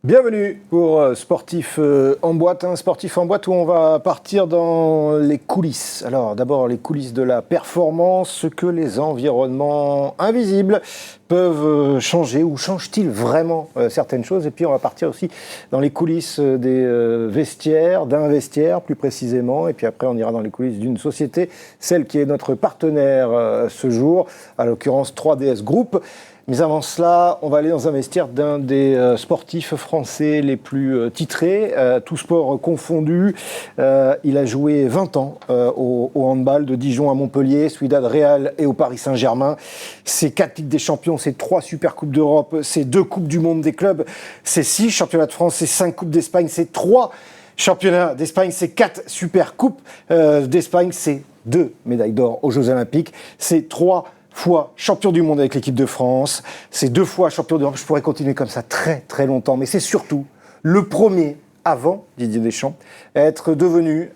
Bienvenue pour Sportif en boîte, un sportif en boîte où on va partir dans les coulisses. Alors d'abord les coulisses de la performance, ce que les environnements invisibles peuvent changer ou changent-ils vraiment certaines choses. Et puis on va partir aussi dans les coulisses des vestiaires, d'un vestiaire plus précisément. Et puis après on ira dans les coulisses d'une société, celle qui est notre partenaire ce jour, à l'occurrence 3DS Group. Mais avant cela, on va aller dans un vestiaire d'un des sportifs français les plus titrés, tout sport confondu. Il a joué 20 ans au handball, de Dijon à Montpellier, Ciudad Real et au Paris Saint-Germain. C'est 4 Ligues des Champions, c'est 3 Super Coupes d'Europe, c'est 2 Coupes du Monde des clubs, c'est 6 Championnats de France, c'est 5 Coupes d'Espagne, c'est 3 Championnats d'Espagne, c'est 4 Super Coupes d'Espagne, c'est 2 médailles d'or aux Jeux Olympiques, c'est 3 fois champion du monde avec l'équipe de France, c'est 2 fois champion d'Europe, je pourrais continuer comme ça très très longtemps, mais c'est surtout le premier, avant Didier Deschamps, à être devenu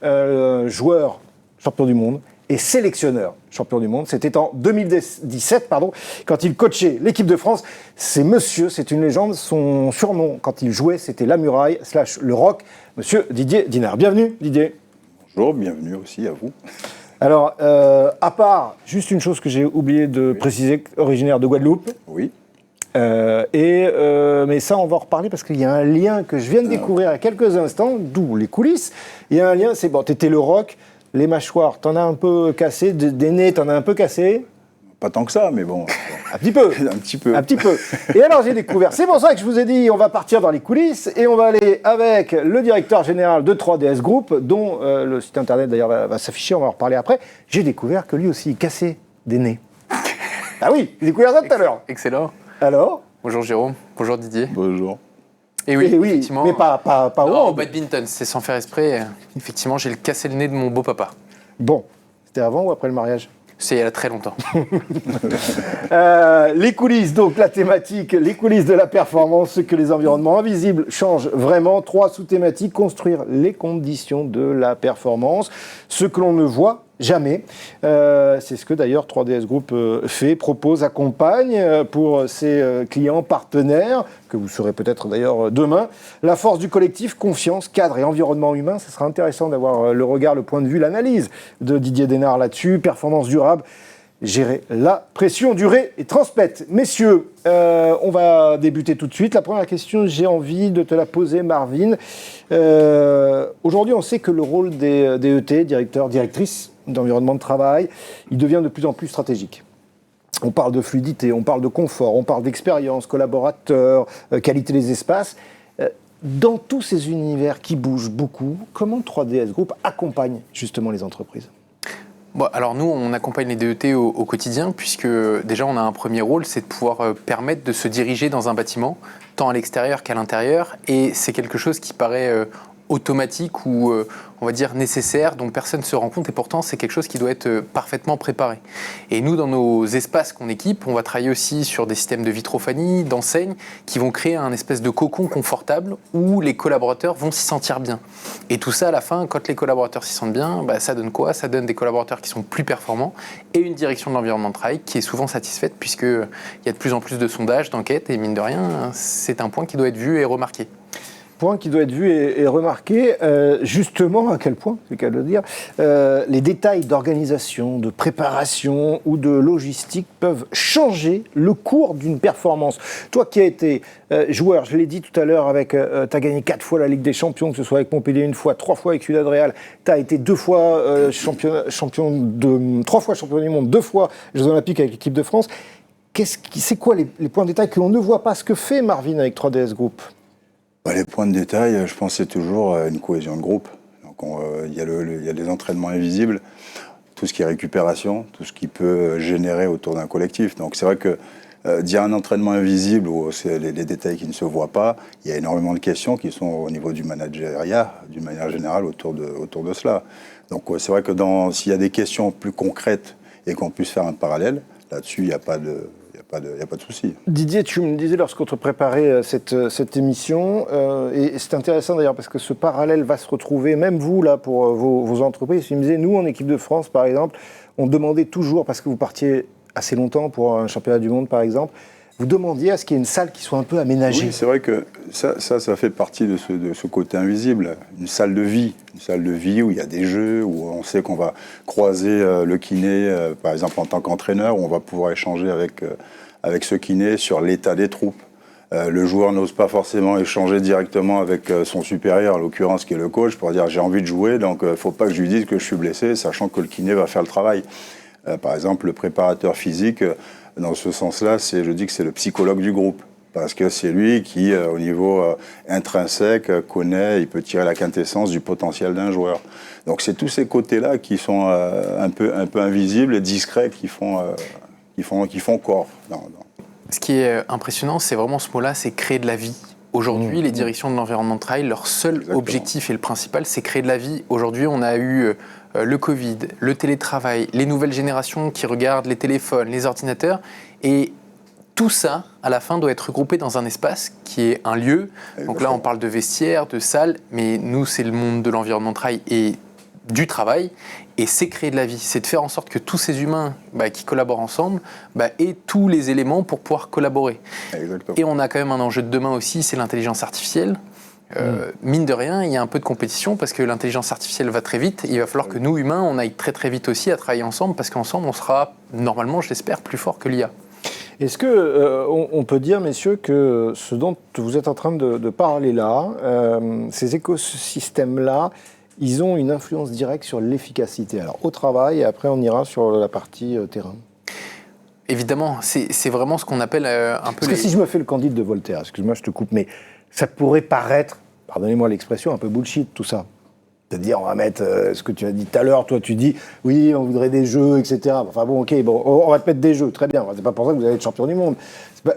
joueur champion du monde et sélectionneur champion du monde. C'était en 2017, quand il coachait l'équipe de France. C'est une légende, son surnom quand il jouait, c'était la muraille / le roc, monsieur Didier Dinard. Bienvenue Didier. Bonjour, bienvenue aussi à vous. Alors, à part, juste une chose que j'ai oublié de préciser, originaire de Guadeloupe. Oui. Mais ça, on va en reparler parce qu'il y a un lien que je viens de découvrir il y a quelques instants, d'où les coulisses. Il y a un lien, c'est bon, t'étais le roc, les mâchoires, t'en as un peu cassé, des nez, t'en as un peu cassé. Pas tant que ça, mais bon. Un petit peu. Un petit peu. Un petit peu. Et alors, j'ai découvert. C'est pour ça que je vous ai dit, on va partir dans les coulisses et on va aller avec le directeur général de 3DS Group, dont le site internet d'ailleurs va s'afficher, on va en reparler après. J'ai découvert que lui aussi, il cassait des nez. Ah oui, j'ai découvert ça tout à l'heure. Excellent. Alors ? Bonjour Jérôme, bonjour Didier. Bonjour. Et oui, oui, effectivement. mais pas non, au au badminton, c'est sans faire exprès. Effectivement, j'ai cassé le nez de mon beau-papa. Bon, c'était avant ou après le mariage ? C'est il y a très longtemps. Les coulisses, donc la thématique, les coulisses de la performance, ce que les environnements invisibles changent vraiment. 3 sous-thématiques, construire les conditions de la performance, ce que l'on ne voit jamais. C'est ce que d'ailleurs 3DS Group fait, propose, accompagne pour ses clients partenaires, que vous serez peut-être d'ailleurs demain. La force du collectif, confiance, cadre et environnement humain. Ce sera intéressant d'avoir le regard, le point de vue, l'analyse de Didier Dinard là-dessus. Performance durable, gérer la pression, durer et transmettre. Messieurs, on va débuter tout de suite. La première question, j'ai envie de te la poser, Marvin. Aujourd'hui, on sait que le rôle des DET, directeurs, directrices d'environnement de travail, il devient de plus en plus stratégique. On parle de fluidité, on parle de confort, on parle d'expérience, collaborateurs, qualité des espaces. Dans tous ces univers qui bougent beaucoup, comment 3DS Group accompagne justement les entreprises ? Bon, alors nous, on accompagne les DET au quotidien, puisque déjà on a un premier rôle, c'est de pouvoir permettre de se diriger dans un bâtiment, tant à l'extérieur qu'à l'intérieur, et c'est quelque chose qui paraît automatique ou on va dire nécessaire, dont personne ne se rend compte, et pourtant c'est quelque chose qui doit être parfaitement préparé. Et nous, dans nos espaces qu'on équipe, on va travailler aussi sur des systèmes de vitrophanie, d'enseignes, qui vont créer un espèce de cocon confortable où les collaborateurs vont s'y sentir bien. Et tout ça, à la fin, quand les collaborateurs s'y sentent bien, ça donne quoi ? Ça donne des collaborateurs qui sont plus performants et une direction de l'environnement de travail qui est souvent satisfaite, puisqu'il y a de plus en plus de sondages, d'enquêtes, et mine de rien, c'est un point qui doit être vu et remarqué. Point qui doit être vu et remarqué, justement, à quel point, c'est le cas de le dire, les détails d'organisation, de préparation ou de logistique peuvent changer le cours d'une performance. Toi qui as été joueur, je l'ai dit tout à l'heure, tu as gagné 4 fois la Ligue des Champions, que ce soit avec Montpellier 1 fois, 3 fois avec Ciudad Real, tu as été 3 fois champion du monde, 2 fois Jeux Olympiques avec l'équipe de France. C'est quoi les points de détail que l'on ne voit pas, ce que fait Marvin avec 3DS Group ? Les points de détail, je pense que c'est toujours une cohésion de groupe. Donc il y a les entraînements invisibles, tout ce qui est récupération, tout ce qui peut générer autour d'un collectif. Donc c'est vrai que dire un entraînement invisible où c'est les détails qui ne se voient pas, il y a énormément de questions qui sont au niveau du managériat, d'une manière générale, autour de cela. Donc c'est vrai que s'il y a des questions plus concrètes et qu'on puisse faire un parallèle, là-dessus, il n'y a pas de souci. Didier, tu me disais lorsqu'on te préparait cette émission, et c'est intéressant d'ailleurs parce que ce parallèle va se retrouver, même vous là, pour vos entreprises. Tu me disais, nous en équipe de France par exemple, on demandait toujours, parce que vous partiez assez longtemps pour un championnat du monde par exemple, vous demandiez à ce qu'il y ait une salle qui soit un peu aménagée. Oui, c'est vrai que ça fait partie de ce côté invisible. Une salle de vie où il y a des jeux, où on sait qu'on va croiser le kiné, par exemple en tant qu'entraîneur, où on va pouvoir échanger avec ce kiné sur l'état des troupes. Le joueur n'ose pas forcément échanger directement avec son supérieur, en l'occurrence qui est le coach, pour dire j'ai envie de jouer, donc il ne faut pas que je lui dise que je suis blessé, sachant que le kiné va faire le travail. Par exemple, le préparateur physique, dans ce sens-là, je dis que c'est le psychologue du groupe. Parce que c'est lui qui, au niveau intrinsèque, connaît, il peut tirer la quintessence du potentiel d'un joueur. Donc c'est tous ces côtés-là qui sont un peu invisibles et discrets, qui font corps. Ce qui est impressionnant, c'est vraiment ce mot-là, c'est créer de la vie. Aujourd'hui, les directions de l'environnement de travail, leur seul objectif et le principal, c'est créer de la vie. Aujourd'hui, on a eu le Covid, le télétravail, les nouvelles générations qui regardent les téléphones, les ordinateurs, et tout ça, à la fin, doit être regroupé dans un espace qui est un lieu. Donc là, on parle de vestiaire, de salle, mais nous, c'est le monde de l'environnement de travail et du travail. Et c'est créer de la vie, c'est de faire en sorte que tous ces humains qui collaborent ensemble aient tous les éléments pour pouvoir collaborer. Exactement. Et on a quand même un enjeu de demain aussi, c'est l'intelligence artificielle. Mine de rien, il y a un peu de compétition parce que l'intelligence artificielle va très vite. Il va falloir que nous, humains, on aille très très vite aussi à travailler ensemble parce qu'ensemble, on sera normalement, je l'espère, plus fort que l'IA. Est-ce qu'on peut dire, messieurs, que ce dont vous êtes en train de parler là, ces écosystèmes-là, ils ont une influence directe sur l'efficacité. Alors, au travail, et après, on ira sur la partie terrain. Évidemment, c'est vraiment ce qu'on appelle un peu... Parce que si je me fais le Candide de Voltaire, excuse-moi, je te coupe, mais ça pourrait paraître, pardonnez-moi l'expression, un peu bullshit, tout ça. C'est-à-dire, on va mettre ce que tu as dit tout à l'heure, toi, tu dis, oui, on voudrait des jeux, etc. Enfin bon, ok, on va te mettre des jeux, très bien. C'est pas pour ça que vous allez être champion du monde.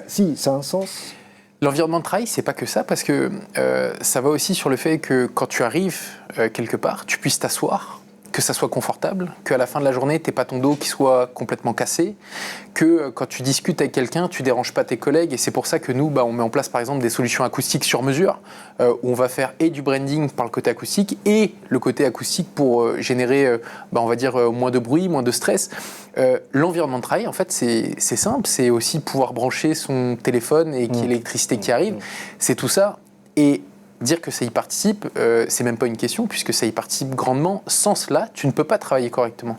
Si, ça a un sens. L'environnement de travail, c'est pas que ça, parce que ça va aussi sur le fait que quand tu arrives quelque part, tu puisses t'asseoir, que ça soit confortable, qu'à la fin de la journée, t'aies pas ton dos qui soit complètement cassé, que quand tu discutes avec quelqu'un, tu déranges pas tes collègues, et c'est pour ça que nous, on met en place par exemple des solutions acoustiques sur mesure, où on va faire et du branding par le côté acoustique, et le côté acoustique pour générer, on va dire, moins de bruit, moins de stress. L'environnement de travail, en fait, c'est simple, c'est aussi pouvoir brancher son téléphone et qu'il y ait l'électricité qui arrive, c'est tout ça, et dire que ça y participe, c'est même pas une question, puisque ça y participe grandement. Sans cela, tu ne peux pas travailler correctement.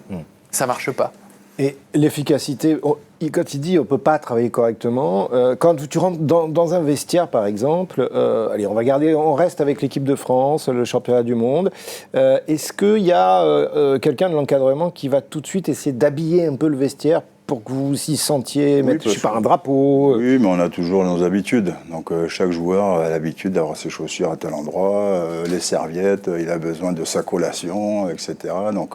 Ça marche pas. Et l'efficacité, quand il dit on ne peut pas travailler correctement, quand tu rentres dans un vestiaire, par exemple, allez, on reste avec l'équipe de France, le championnat du monde, est-ce qu'il y a quelqu'un de l'encadrement qui va tout de suite essayer d'habiller un peu le vestiaire pour que vous vous y sentiez, mettre, je sais pas, un drapeau? Oui, mais on a toujours nos habitudes. Donc chaque joueur a l'habitude d'avoir ses chaussures à tel endroit, les serviettes, il a besoin de sa collation, etc. Donc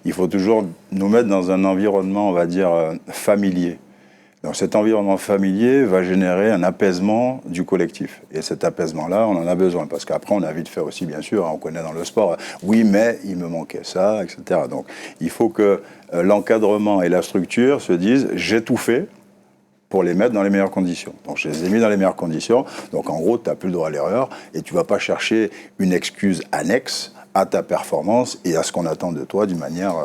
il faut toujours nous mettre dans un environnement, on va dire, familier. Donc cet environnement familier va générer un apaisement du collectif. Et cet apaisement-là, on en a besoin. Parce qu'après, on a vite fait aussi, bien sûr, on connaît dans le sport, oui, mais il me manquait ça, etc. Donc il faut que l'encadrement et la structure se disent, j'ai tout fait pour les mettre dans les meilleures conditions. Donc je les ai mis dans les meilleures conditions. Donc en gros, tu n'as plus le droit à l'erreur et tu ne vas pas chercher une excuse annexe à ta performance et à ce qu'on attend de toi d'une manière...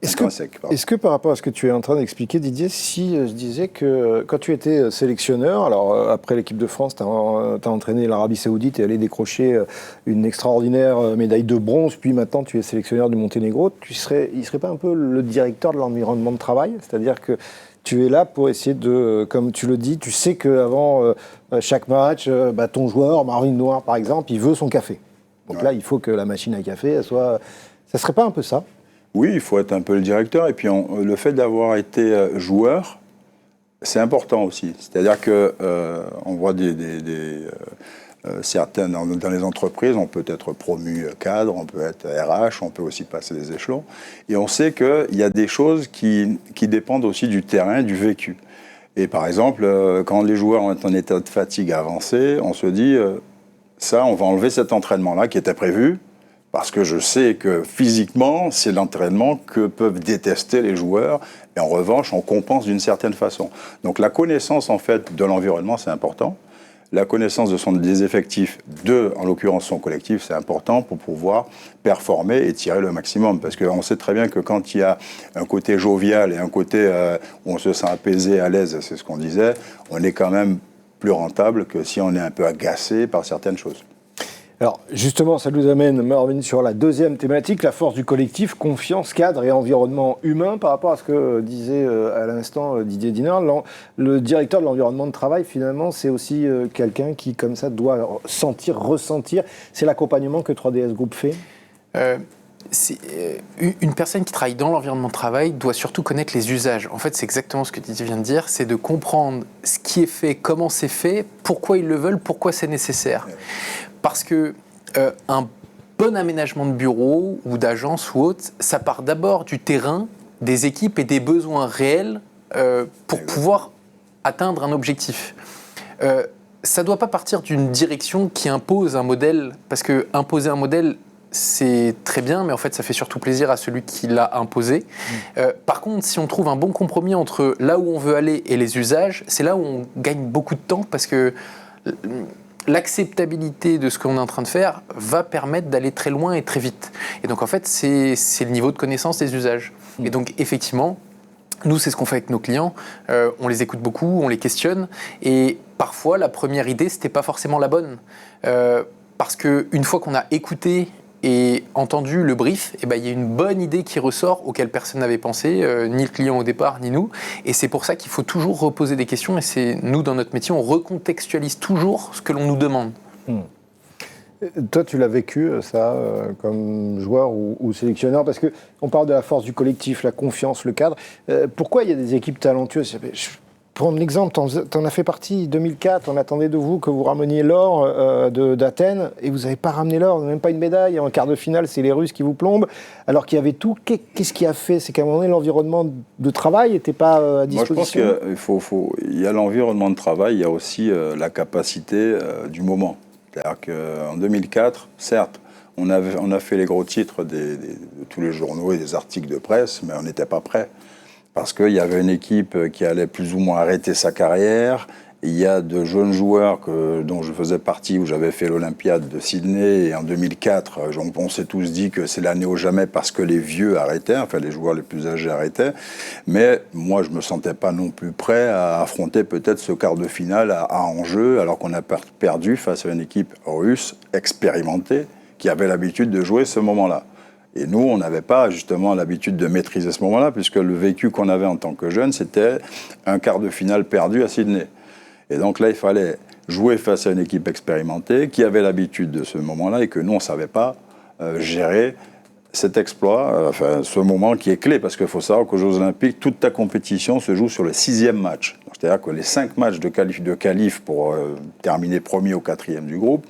Est-ce que par rapport à ce que tu es en train d'expliquer, Didier, si je disais que quand tu étais sélectionneur, alors après l'équipe de France, tu as entraîné l'Arabie Saoudite et allé décrocher une extraordinaire médaille de bronze, puis maintenant tu es sélectionneur du Monténégro, il serait pas un peu le directeur de l'environnement de travail? C'est-à-dire que tu es là pour essayer de, comme tu le dis, tu sais qu'avant chaque match, ton joueur, Marvin Noir par exemple, il veut son café. Donc là, il faut que la machine à café, elle soit... Ça serait pas un peu ça? Oui, il faut être un peu le directeur. Et puis, le fait d'avoir été joueur, c'est important aussi. C'est-à-dire qu'on voit certains, dans les entreprises, on peut être promu cadre, on peut être RH, on peut aussi passer des échelons. Et on sait qu'il y a des choses qui dépendent aussi du terrain, du vécu. Et par exemple, quand les joueurs ont un état de fatigue avancé, on se dit, on va enlever cet entraînement-là qui était prévu, parce que je sais que physiquement, c'est l'entraînement que peuvent détester les joueurs. Et en revanche, on compense d'une certaine façon. Donc la connaissance, en fait, de l'environnement, c'est important. la connaissance des effectifs, en l'occurrence son collectif, c'est important pour pouvoir performer et tirer le maximum. Parce qu'on sait très bien que quand il y a un côté jovial et un côté où on se sent apaisé, à l'aise, c'est ce qu'on disait, on est quand même plus rentable que si on est un peu agacé par certaines choses. Alors justement, ça nous amène, Marvin, sur la deuxième thématique, la force du collectif, confiance, cadre et environnement humain, par rapport à ce que disait à l'instant Didier Dinard. Le directeur de l'environnement de travail, finalement, c'est aussi quelqu'un qui, comme ça, doit sentir, ressentir. C'est l'accompagnement que 3DS Group fait Une personne qui travaille dans l'environnement de travail doit surtout connaître les usages. En fait, c'est exactement ce que Didier vient de dire, c'est de comprendre ce qui est fait, comment c'est fait, pourquoi ils le veulent, pourquoi c'est nécessaire. Parce que un bon aménagement de bureau ou d'agence ou autre, ça part d'abord du terrain, des équipes et des besoins réels pour pouvoir atteindre un objectif. Ça ne doit pas partir d'une direction qui impose un modèle, parce que imposer un modèle, c'est très bien, mais en fait, ça fait surtout plaisir à celui qui l'a imposé. Par contre, si on trouve un bon compromis entre là où on veut aller et les usages, c'est là où on gagne beaucoup de temps, parce que l'acceptabilité de ce qu'on est en train de faire va permettre d'aller très loin et très vite. Et donc, en fait, c'est le niveau de connaissance des usages. Et donc, effectivement, nous, c'est ce qu'on fait avec nos clients. On les écoute beaucoup, on les questionne. Et parfois, la première idée, c'était pas forcément la bonne. Parce qu'une fois qu'on a écouté et entendu le brief, il y a une bonne idée qui ressort auquel personne n'avait pensé, ni le client au départ, ni nous. Et c'est pour ça qu'il faut toujours reposer des questions. Et c'est nous, dans notre métier, on recontextualise toujours ce que l'on nous demande. Toi, tu l'as vécu, ça, comme joueur ou sélectionneur, parce qu'on parle de la force du collectif, la confiance, le cadre. Pourquoi il y a des équipes talentueuses ? Prendre l'exemple, t'en as fait partie, 2004, on attendait de vous que vous rameniez l'or d'Athènes, et vous n'avez pas ramené l'or, même pas une médaille. En quart de finale, c'est les Russes qui vous plombent, alors qu'il y avait tout. Qu'est-ce qui a fait ? C'est qu'à un moment donné, l'environnement de travail n'était pas à disposition. Moi, je pense qu'il y a l'environnement de travail, il y a aussi la capacité du moment. C'est-à-dire qu'en 2004, certes, on a fait les gros titres de tous les journaux et des articles de presse, mais on n'était pas prêt. Parce qu'il y avait une équipe qui allait plus ou moins arrêter sa carrière. Il y a de jeunes joueurs dont je faisais partie, où j'avais fait l'Olympiade de Sydney. Et en 2004, on s'est tous dit que c'est l'année ou jamais parce que les vieux arrêtaient, enfin les joueurs les plus âgés arrêtaient. Mais moi, je ne me sentais pas non plus prêt à affronter peut-être ce quart de finale à enjeu, alors qu'on a perdu face à une équipe russe expérimentée qui avait l'habitude de jouer ce moment-là. Et nous, on n'avait pas justement l'habitude de maîtriser ce moment-là, puisque le vécu qu'on avait en tant que jeune, c'était un quart de finale perdu à Sydney. Et donc là, il fallait jouer face à une équipe expérimentée qui avait l'habitude de ce moment-là et que nous, on ne savait pas gérer cet exploit, ce moment qui est clé, parce qu'il faut savoir qu'aux Jeux Olympiques, toute ta compétition se joue sur le 6e match. C'est-à-dire que les 5 matchs de qualif pour terminer premier ou 4e du groupe,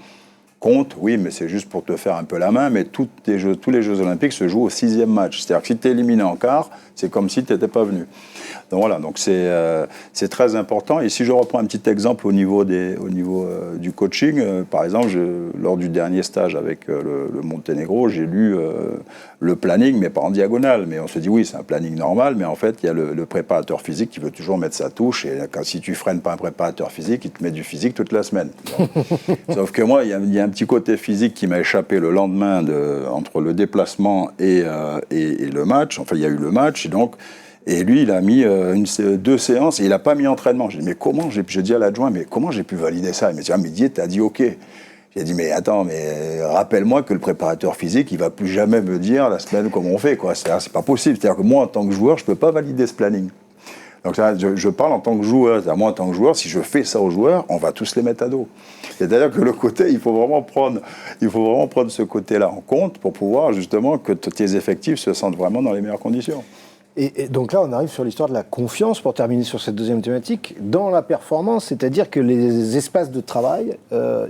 compte, oui, mais c'est juste pour te faire un peu la main, mais tous les Jeux Olympiques se jouent au 6e match. C'est-à-dire que si tu es éliminé en quart, c'est comme si tu n'étais pas venu. Donc voilà, donc c'est très important. Et si je reprends un petit exemple au niveau du coaching, par exemple, lors du dernier stage avec le Monténégro, j'ai lu le planning, mais pas en diagonale. Mais on se dit, oui, c'est un planning normal, mais en fait, il y a le préparateur physique qui veut toujours mettre sa touche. Et si tu freines pas un préparateur physique, il te met du physique toute la semaine. Donc, sauf que moi, il y a un petit côté physique qui m'a échappé le lendemain entre le déplacement et le match. Enfin, il y a eu le match, et lui, il a mis 2 séances et il n'a pas mis entraînement. J'ai dit, mais comment j'ai dit à l'adjoint, mais comment j'ai pu valider ça ? Il m'a dit, Didier, t'as dit OK. J'ai dit, mais attends, mais rappelle-moi que le préparateur physique, il ne va plus jamais me dire la semaine comment on fait, quoi. C'est pas possible. C'est-à-dire que moi, en tant que joueur, je ne peux pas valider ce planning. Donc je parle en tant que joueur. Moi, en tant que joueur, si je fais ça aux joueurs, on va tous les mettre à dos. C'est-à-dire que le côté, il faut vraiment prendre ce côté-là en compte pour pouvoir justement que tes effectifs se sentent vraiment dans les meilleures conditions. Et donc là, on arrive sur l'histoire de la confiance, pour terminer sur cette deuxième thématique, dans la performance, c'est-à-dire que les espaces de travail,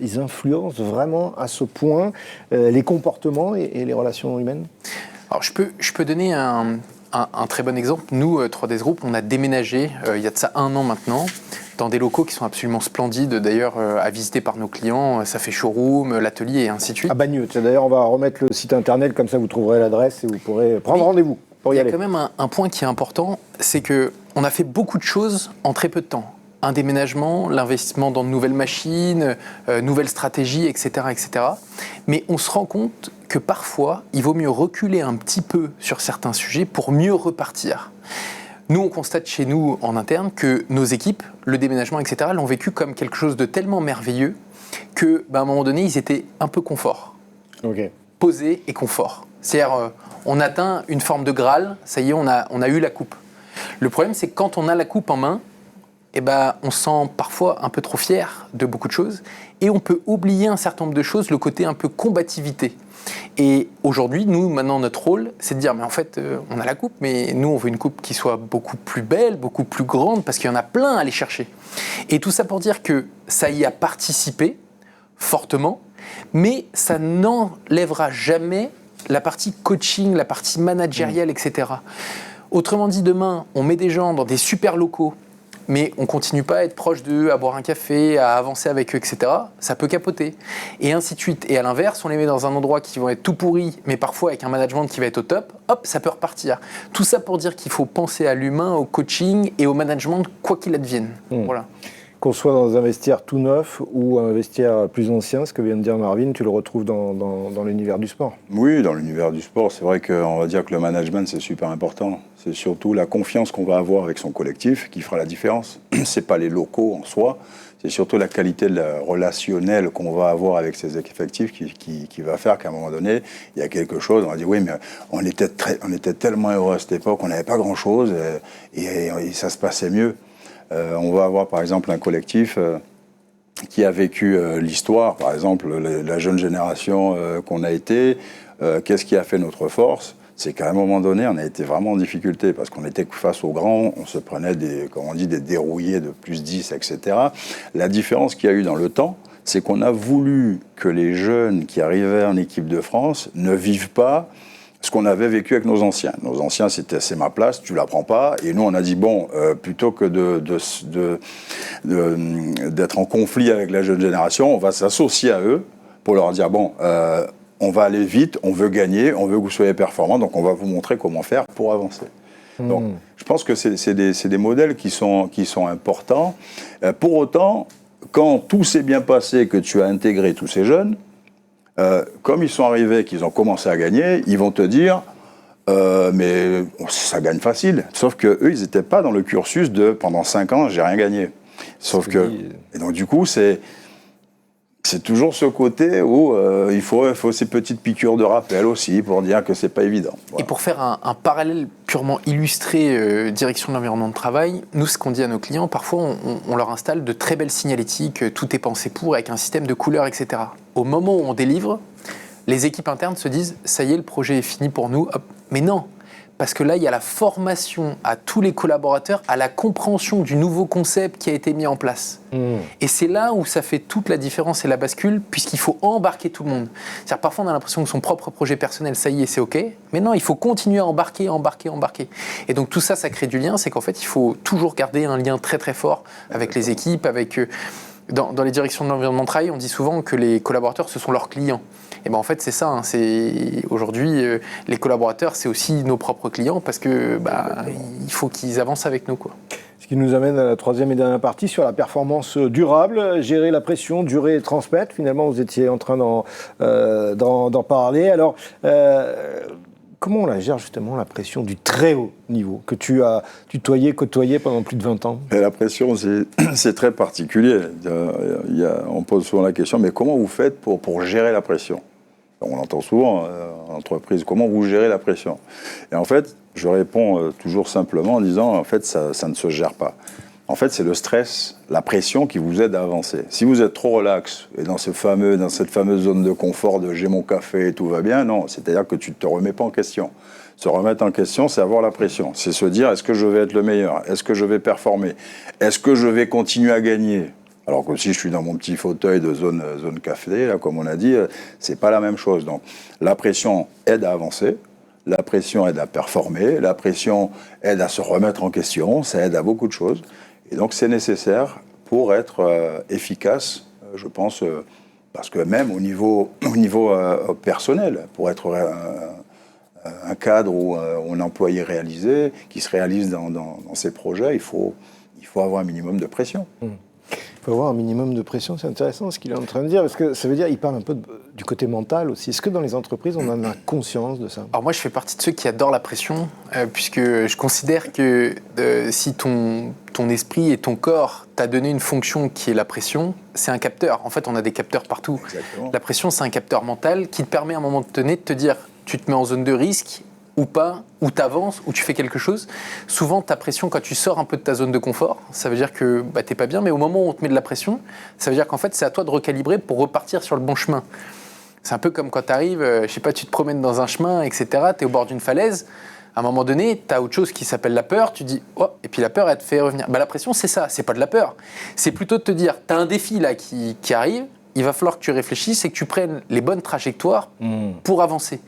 ils influencent vraiment à ce point les comportements et les relations humaines. Alors je peux donner un très bon exemple. Nous, 3DS Group, on a déménagé il y a de ça 1 an maintenant, dans des locaux qui sont absolument splendides, d'ailleurs à visiter par nos clients. Ça fait showroom, l'atelier et ainsi de suite. À Bagneux. D'ailleurs, on va remettre le site internet, comme ça vous trouverez l'adresse et vous pourrez prendre rendez-vous. Il y a quand même un point qui est important, c'est qu'on a fait beaucoup de choses en très peu de temps. un déménagement, l'investissement dans de nouvelles machines, nouvelles stratégies, etc., etc. Mais on se rend compte que parfois, il vaut mieux reculer un petit peu sur certains sujets pour mieux repartir. Nous, on constate chez nous, en interne, que nos équipes, le déménagement, etc., l'ont vécu comme quelque chose de tellement merveilleux qu'à un moment donné, ils étaient un peu confort. Ok. Posé et confort. C'est-à-dire, on atteint une forme de Graal, ça y est, on a eu la coupe. Le problème, c'est que quand on a la coupe en main, on se sent parfois un peu trop fier de beaucoup de choses et on peut oublier un certain nombre de choses, le côté un peu combativité. Et aujourd'hui, nous, maintenant, notre rôle, c'est de dire, mais en fait, on a la coupe, mais nous, on veut une coupe qui soit beaucoup plus belle, beaucoup plus grande, parce qu'il y en a plein à aller chercher. Et tout ça pour dire que ça y a participé fortement, mais ça n'enlèvera jamais la partie coaching, la partie managériale, etc. Autrement dit, demain, on met des gens dans des super locaux, mais on ne continue pas à être proche d'eux, à boire un café, à avancer avec eux, etc. Ça peut capoter. Et ainsi de suite. Et à l'inverse, on les met dans un endroit qui va être tout pourri, mais parfois avec un management qui va être au top, hop, ça peut repartir. Tout ça pour dire qu'il faut penser à l'humain, au coaching et au management, quoi qu'il advienne. Voilà. Qu'on soit dans un vestiaire tout neuf ou un vestiaire plus ancien, ce que vient de dire Marvin, tu le retrouves dans l'univers du sport. Oui, dans l'univers du sport, c'est vrai qu'on va dire que le management, c'est super important. C'est surtout la confiance qu'on va avoir avec son collectif qui fera la différence. C'est pas les locaux en soi, c'est surtout la qualité relationnelle qu'on va avoir avec ses effectifs qui va faire qu'à un moment donné, il y a quelque chose, on va dire oui, mais on était tellement heureux à cette époque, on n'avait pas grand-chose et ça se passait mieux. On va avoir par exemple un collectif qui a vécu l'histoire, par exemple la jeune génération qu'on a été. Qu'est-ce qui a fait notre force ? C'est qu'à un moment donné, on a été vraiment en difficulté parce qu'on était face aux grands, on se prenait des dérouillés de plus 10, etc. La différence qu'il y a eu dans le temps, c'est qu'on a voulu que les jeunes qui arrivaient en équipe de France ne vivent pas ce qu'on avait vécu avec nos anciens. Nos anciens, c'était « c'est ma place, tu la prends pas ». Et nous, on a dit, bon, plutôt que d'être en conflit avec la jeune génération, on va s'associer à eux pour leur dire, bon, on va aller vite, on veut gagner, on veut que vous soyez performants, donc on va vous montrer comment faire pour avancer. Donc, je pense que c'est des modèles qui sont importants. Pour autant, quand tout s'est bien passé, que tu as intégré tous ces jeunes, comme ils sont arrivés, qu'ils ont commencé à gagner, ils vont te dire mais ça gagne facile. Sauf qu'eux, ils n'étaient pas dans le cursus de pendant 5 ans, j'ai rien gagné. Sauf que. Et donc, du coup, c'est toujours ce côté où il faut ces petites piqûres de rappel aussi pour dire que c'est pas évident. Voilà. Et pour faire un parallèle purement illustré, direction de l'environnement de travail, nous, ce qu'on dit à nos clients, parfois, on leur installe de très belles signalétiques, tout est pensé pour, avec un système de couleurs, etc. Au moment où on délivre, les équipes internes se disent « ça y est, le projet est fini pour nous ». Mais non, parce que là, il y a la formation à tous les collaborateurs, à la compréhension du nouveau concept qui a été mis en place. Et c'est là où ça fait toute la différence et la bascule, puisqu'il faut embarquer tout le monde. C'est-à-dire, parfois, on a l'impression que son propre projet personnel, ça y est, c'est OK. Mais non, il faut continuer à embarquer. Et donc, tout ça, ça crée du lien. C'est qu'en fait, il faut toujours garder un lien très, très fort avec les équipes, avec... Dans les directions de l'environnement de travail, on dit souvent que les collaborateurs, ce sont leurs clients. Et en fait, c'est ça. Aujourd'hui, les collaborateurs, c'est aussi nos propres clients parce que il faut qu'ils avancent avec nous, quoi. Ce qui nous amène à la troisième et dernière partie sur la performance durable, gérer la pression, durer et transmettre. Finalement, vous étiez en train d'en parler. Alors, comment on la gère justement, la pression du très haut niveau que tu as côtoyé pendant plus de 20 ans ? Et la pression, c'est très particulier. On pose souvent la question, mais comment vous faites pour gérer la pression ? On l'entend souvent en entreprise, comment vous gérez la pression ? Et en fait, je réponds toujours simplement en disant, en fait, ça ne se gère pas. En fait, c'est le stress, la pression qui vous aide à avancer. Si vous êtes trop relax et dans cette fameuse zone de confort de j'ai mon café et tout va bien, non, c'est-à-dire que tu ne te remets pas en question. Se remettre en question, c'est avoir la pression. C'est se dire, est-ce que je vais être le meilleur ? Est-ce que je vais performer ? Est-ce que je vais continuer à gagner ? Alors que si je suis dans mon petit fauteuil de zone café, là, comme on a dit, c'est pas la même chose. Donc, la pression aide à avancer. La pression aide à performer. La pression aide à se remettre en question. Ça aide à beaucoup de choses. Et donc, c'est nécessaire pour être efficace, je pense, parce que même au niveau personnel, pour être un cadre ou un employé réalisé, qui se réalise dans ses projets, il il faut avoir un minimum de pression. Il faut avoir un minimum de pression, c'est intéressant ce qu'il est en train de dire, parce que ça veut dire qu'il parle un peu du côté mental aussi. Est-ce que dans les entreprises, on en a conscience de ça ? Alors moi, je fais partie de ceux qui adorent la pression, puisque je considère que si ton esprit et ton corps t'a donné une fonction qui est la pression, c'est un capteur. En fait, on a des capteurs partout. Exactement. La pression, c'est un capteur mental qui te permet à un moment donné de te dire, tu te mets en zone de risque ou pas, ou tu avances, ou tu fais quelque chose. Souvent, ta pression, quand tu sors un peu de ta zone de confort, ça veut dire que t'es pas bien, mais au moment où on te met de la pression, ça veut dire qu'en fait, c'est à toi de recalibrer pour repartir sur le bon chemin. C'est un peu comme quand tu arrives, je sais pas, tu te promènes dans un chemin, etc., tu es au bord d'une falaise, à un moment donné, tu as autre chose qui s'appelle la peur, tu dis, oh, et puis la peur, elle te fait revenir. La pression, c'est ça, c'est pas de la peur. C'est plutôt de te dire, tu as un défi là qui arrive, il va falloir que tu réfléchisses et que tu prennes les bonnes trajectoires pour avancer.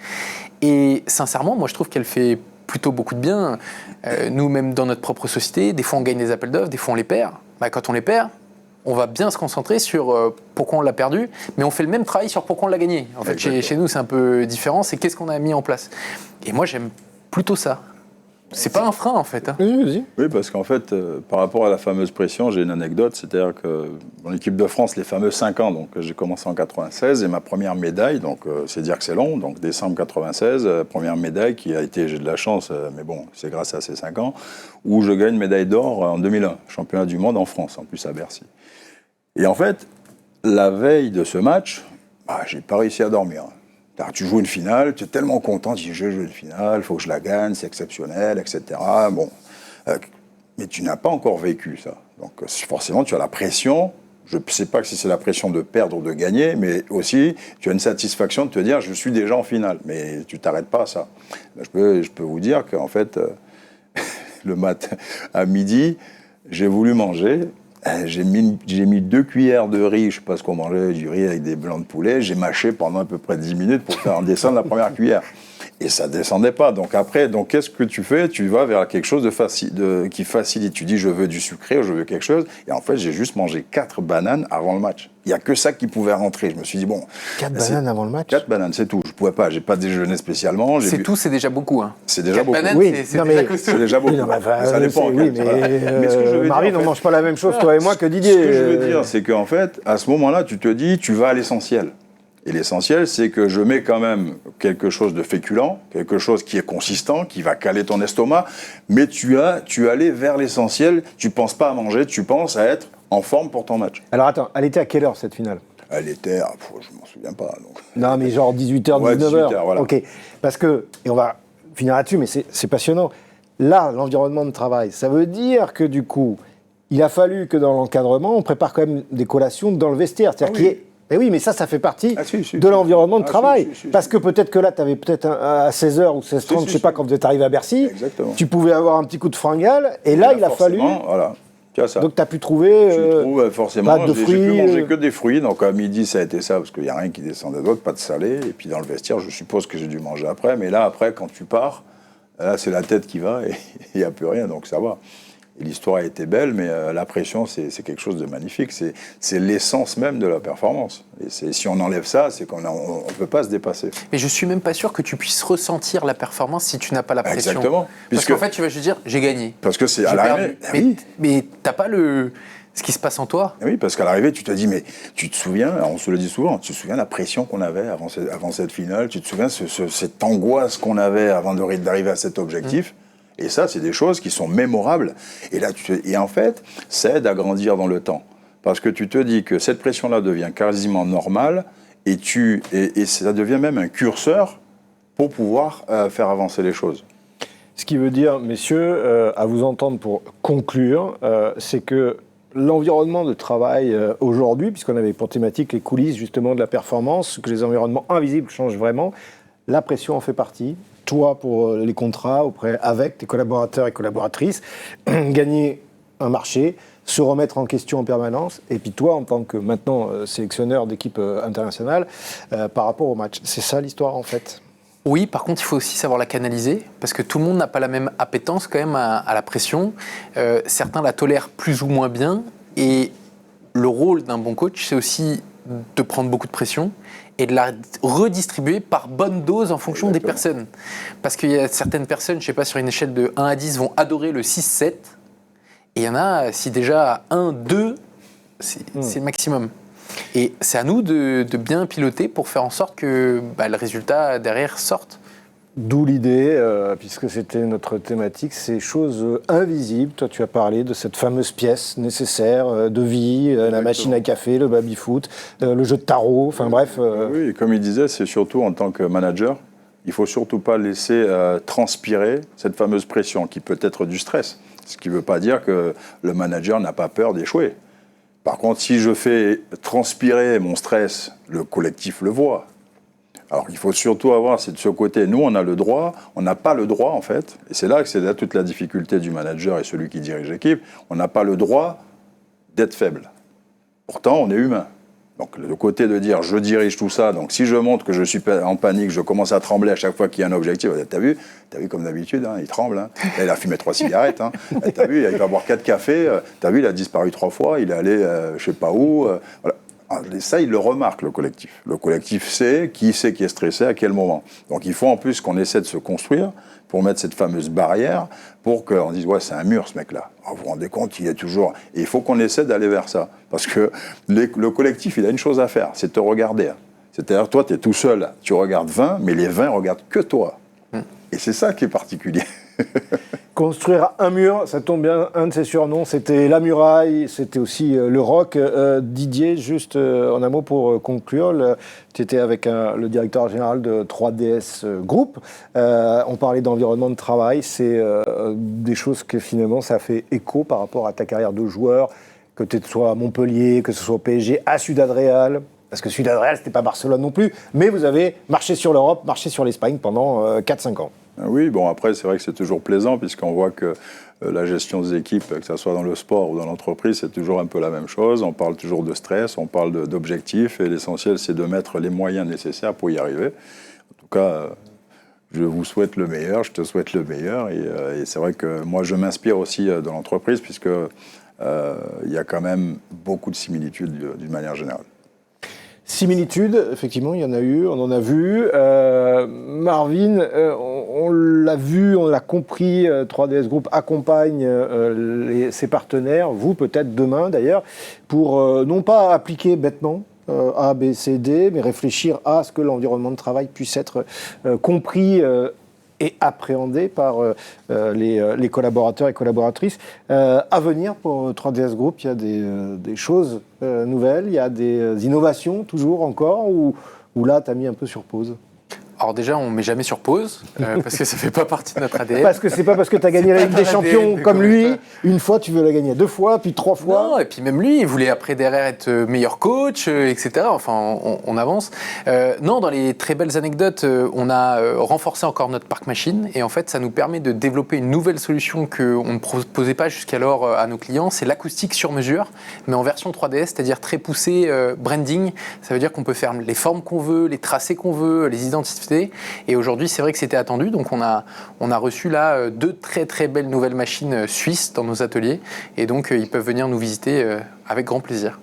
Et sincèrement, moi, je trouve qu'elle fait plutôt beaucoup de bien. Nous, même dans notre propre société, des fois, on gagne des appels d'offres, des fois, on les perd. Quand on les perd, on va bien se concentrer sur pourquoi on l'a perdu, mais on fait le même travail sur pourquoi on l'a gagné. En fait, chez nous, c'est un peu différent. C'est qu'est-ce qu'on a mis en place. Et moi, j'aime plutôt ça. C'est pas un frein, en fait. Oui, vas-y. Oui, parce qu'en fait, par rapport à la fameuse pression, j'ai une anecdote. C'est-à-dire que dans l'équipe de France, les fameux 5 ans, donc j'ai commencé en 96 et ma première médaille, donc c'est dire que c'est long, donc décembre 96, première médaille qui a été, j'ai de la chance, mais bon, c'est grâce à ces 5 ans, où je gagne médaille d'or en 2001, championnat du monde en France, en plus à Bercy. Et en fait, la veille de ce match, j'ai pas réussi à dormir. Tu joues une finale, tu es tellement content, tu dis je joue une finale, il faut que je la gagne, c'est exceptionnel, etc. Bon, mais tu n'as pas encore vécu ça. Donc forcément, tu as la pression. Je ne sais pas si c'est la pression de perdre ou de gagner, mais aussi tu as une satisfaction de te dire je suis déjà en finale. Mais tu t'arrêtes pas à ça. Je peux vous dire qu'en fait, le matin à midi, j'ai voulu manger. J'ai mis 2 cuillères de riz, je ne sais pas ce qu'on mangeait, du riz avec des blancs de poulet. J'ai mâché pendant à peu près 10 minutes pour faire descendre la première cuillère. Et ça ne descendait pas. Donc après, qu'est-ce que tu fais ? Tu vas vers quelque chose qui facilite. Tu dis, je veux du sucré, je veux quelque chose. Et en fait, j'ai juste mangé 4 bananes avant le match. Il n'y a que ça qui pouvait rentrer. Je me suis dit, bon... 4 bananes avant le match ? 4 bananes, c'est tout. Je ne pouvais pas. Je n'ai pas déjeuné spécialement. C'est déjà beaucoup. Hein. C'est déjà beaucoup. Bananes, oui, c'est déjà costaud. C'est déjà beaucoup. Oui, ça dépend. Oui, mais ce que je veux Marie, dire, on ne mange pas la même chose, toi et moi, que Didier. Ce que je veux dire, c'est qu'en fait, à ce moment-là, tu te dis, tu vas à l'essentiel. Et l'essentiel, c'est que je mets quand même quelque chose de féculent, quelque chose qui est consistant, qui va caler ton estomac, mais tu allais vers l'essentiel, tu ne penses pas à manger, tu penses à être en forme pour ton match. Alors attends, elle était à quelle heure cette finale ? Elle était, je ne m'en souviens pas. Donc. Non, mais genre 18h, Ouais, 19h. 18h, voilà. Ok, parce que, et on va finir là-dessus, mais c'est passionnant. Là, l'environnement de travail, ça veut dire que du coup, il a fallu que dans l'encadrement, on prépare quand même des collations dans le vestiaire. C'est-à-dire qu'il y ait... Mais oui, mais ça fait partie de l'environnement de travail. Parce que peut-être que là, tu avais peut-être à 16h ou 16h30, je ne sais pas, quand vous êtes arrivé à Bercy, tu pouvais avoir un petit coup de fringale, et là, il a fallu... Voilà. Ça. Donc tu as pu trouver forcément, de fruits, j'ai pu manger que des fruits, donc à midi ça a été ça, parce qu'il n'y a rien qui descendait d'autre, pas de salé, et puis dans le vestiaire je suppose que j'ai dû manger après, mais là après quand tu pars, là c'est la tête qui va et il n'y a plus rien, donc ça va. Et l'histoire a été belle, mais la pression c'est quelque chose de magnifique, c'est l'essence même de la performance. Et si on enlève ça, c'est qu'on ne peut pas se dépasser. Mais je suis même pas sûr que tu puisses ressentir la performance si tu n'as pas la pression. Exactement. Parce qu'en fait tu vas juste dire j'ai gagné. Parce que c'est à l'arrivée. Mais t'as pas ce qui se passe en toi. Oui, parce qu'à l'arrivée, tu te dis, mais tu te souviens, on se le dit souvent, tu te souviens de la pression qu'on avait avant cette finale, tu te souviens de cette angoisse qu'on avait avant d'arriver à cet objectif. Et ça, c'est des choses qui sont mémorables. Et là, et en fait, ça aide à grandir dans le temps. Parce que tu te dis que cette pression-là devient quasiment normale et ça devient même un curseur pour pouvoir faire avancer les choses. Ce qui veut dire, messieurs, à vous entendre pour conclure, c'est que l'environnement de travail aujourd'hui, puisqu'on avait pour thématique les coulisses justement de la performance, que les environnements invisibles changent vraiment, la pression en fait partie. Toi, pour les contrats, avec tes collaborateurs et collaboratrices, gagner un marché, se remettre en question en permanence, et puis toi, en tant que maintenant sélectionneur d'équipe internationale, par rapport au match. C'est ça l'histoire en fait. Oui, par contre, il faut aussi savoir la canaliser, parce que tout le monde n'a pas la même appétence quand même à la pression. Certains la tolèrent plus ou moins bien, et le rôle d'un bon coach, c'est aussi de prendre beaucoup de pression et de la redistribuer par bonne dose en fonction des personnes. Parce qu'il y a certaines personnes, je ne sais pas, sur une échelle de 1 à 10, vont adorer le 6-7, Et il y en a, si déjà 1, 2, c'est le maximum. Et c'est à nous de bien piloter pour faire en sorte que le résultat derrière sorte. D'où l'idée, puisque c'était notre thématique, ces choses invisibles. Toi, tu as parlé de cette fameuse pièce nécessaire de vie, la machine à café, le baby-foot, le jeu de tarot, enfin bref. Oui, et comme il disait, c'est surtout en tant que manager, il ne faut surtout pas laisser transpirer cette fameuse pression qui peut être du stress. Ce qui ne veut pas dire que le manager n'a pas peur d'échouer. Par contre, si je fais transpirer mon stress, le collectif le voit. Alors, il faut surtout avoir, c'est de ce côté, nous, on a le droit, on n'a pas le droit, en fait, et c'est là que c'est là toute la difficulté du manager et celui qui dirige l'équipe, on n'a pas le droit d'être faible. Pourtant, on est humain. Donc, le côté de dire, je dirige tout ça, donc si je montre que je suis en panique, je commence à trembler à chaque fois qu'il y a un objectif, t'as vu comme d'habitude, hein, il tremble, hein. Là, il a fumé 3 cigarettes, hein. Là, t'as vu, il va boire 4 cafés, t'as vu, il a disparu 3 fois, il est allé je sais pas où, voilà. Et ça, il le remarque, le collectif. Le collectif sait qui est stressé à quel moment. Donc il faut en plus qu'on essaie de se construire pour mettre cette fameuse barrière pour qu'on dise « ouais, c'est un mur, ce mec-là ». Vous vous rendez compte, il est toujours... Et il faut qu'on essaie d'aller vers ça. Parce que le collectif, il a une chose à faire, c'est de te regarder. C'est-à-dire, toi, tu es tout seul, tu regardes 20, mais les 20 regardent que toi. Et c'est ça qui est particulier. Construire un mur, ça tombe bien, un de ses surnoms, c'était la muraille, c'était aussi le roc. Didier, juste en un mot pour conclure, tu étais avec le directeur général de 3DS Group. On parlait d'environnement de travail, c'est des choses que finalement ça fait écho par rapport à ta carrière de joueur, que tu sois à Montpellier, que ce soit au PSG, à Ciudad Real. Parce que Ciudad Real, c'était pas Barcelone non plus, mais vous avez marché sur l'Europe, marché sur l'Espagne pendant 4-5 ans. Oui, bon après c'est vrai que c'est toujours plaisant puisqu'on voit que la gestion des équipes, que ce soit dans le sport ou dans l'entreprise, c'est toujours un peu la même chose. On parle toujours de stress, on parle d'objectifs et l'essentiel c'est de mettre les moyens nécessaires pour y arriver. En tout cas, je vous souhaite le meilleur, je te souhaite le meilleur et c'est vrai que moi je m'inspire aussi de l'entreprise puisque il y a quand même beaucoup de similitudes d'une manière générale. Similitudes, effectivement, il y en a eu, on en a vu. Marvin, on l'a vu, on l'a compris, 3DS Group accompagne ses partenaires, vous peut-être demain d'ailleurs, pour non pas appliquer bêtement A, B, C, D, mais réfléchir à ce que l'environnement de travail puisse être compris et appréhendé par les collaborateurs et collaboratrices. À venir pour 3DS Group, il y a des choses nouvelles, il y a des innovations toujours encore, ou là, tu as mis un peu sur pause? Alors déjà, on ne met jamais sur pause, parce que ça ne fait pas partie de notre ADN. Parce que c'est pas parce que tu as gagné la Ligue des Champions comme lui, une fois tu veux la gagner 2 fois, puis 3 fois. Non, et puis même lui, il voulait après derrière être meilleur coach, etc. Enfin, on avance. Non, dans les très belles anecdotes, on a renforcé encore notre parc machine, et en fait, ça nous permet de développer une nouvelle solution qu'on ne proposait pas jusqu'alors à nos clients, c'est l'acoustique sur mesure, mais en version 3DS, c'est-à-dire très poussé branding. Ça veut dire qu'on peut faire les formes qu'on veut, les tracés qu'on veut, les identités. Et aujourd'hui, c'est vrai que c'était attendu. Donc, on a reçu là 2 très très belles nouvelles machines suisses dans nos ateliers. Et donc, ils peuvent venir nous visiter avec grand plaisir.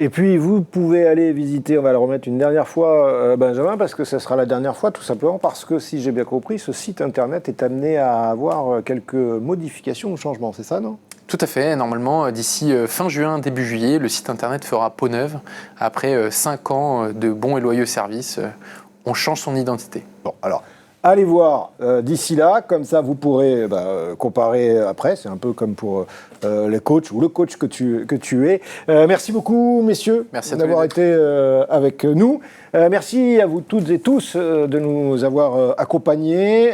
Et puis, vous pouvez aller visiter, on va le remettre une dernière fois, Benjamin, parce que ce sera la dernière fois, tout simplement parce que, si j'ai bien compris, ce site internet est amené à avoir quelques modifications ou changements. C'est ça, non ? Tout à fait. Normalement, d'ici fin juin, début juillet, le site internet fera peau neuve. Après 5 ans de bons et loyaux services, on change son identité. Bon, alors, allez voir d'ici là, comme ça vous pourrez comparer après. C'est un peu comme pour les coachs ou le coach que tu es. Merci beaucoup, messieurs, d'avoir été avec nous. Merci à vous toutes et tous de nous avoir accompagnés,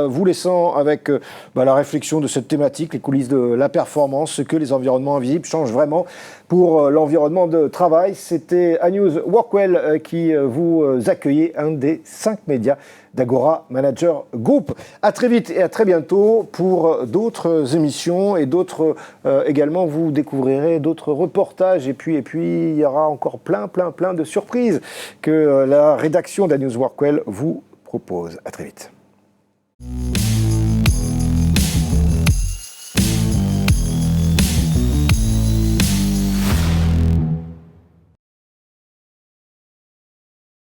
vous laissant avec la réflexion de cette thématique, les coulisses de la performance, ce que les environnements invisibles changent vraiment pour l'environnement de travail. C'était Anews Workwell qui vous accueillait, un des 5 médias d'Agora Manager Group. À très vite et à très bientôt pour d'autres émissions et d'autres également. Vous découvrirez d'autres reportages et puis il y aura encore plein de surprises que la rédaction d'Anews Workwell vous propose. À très vite.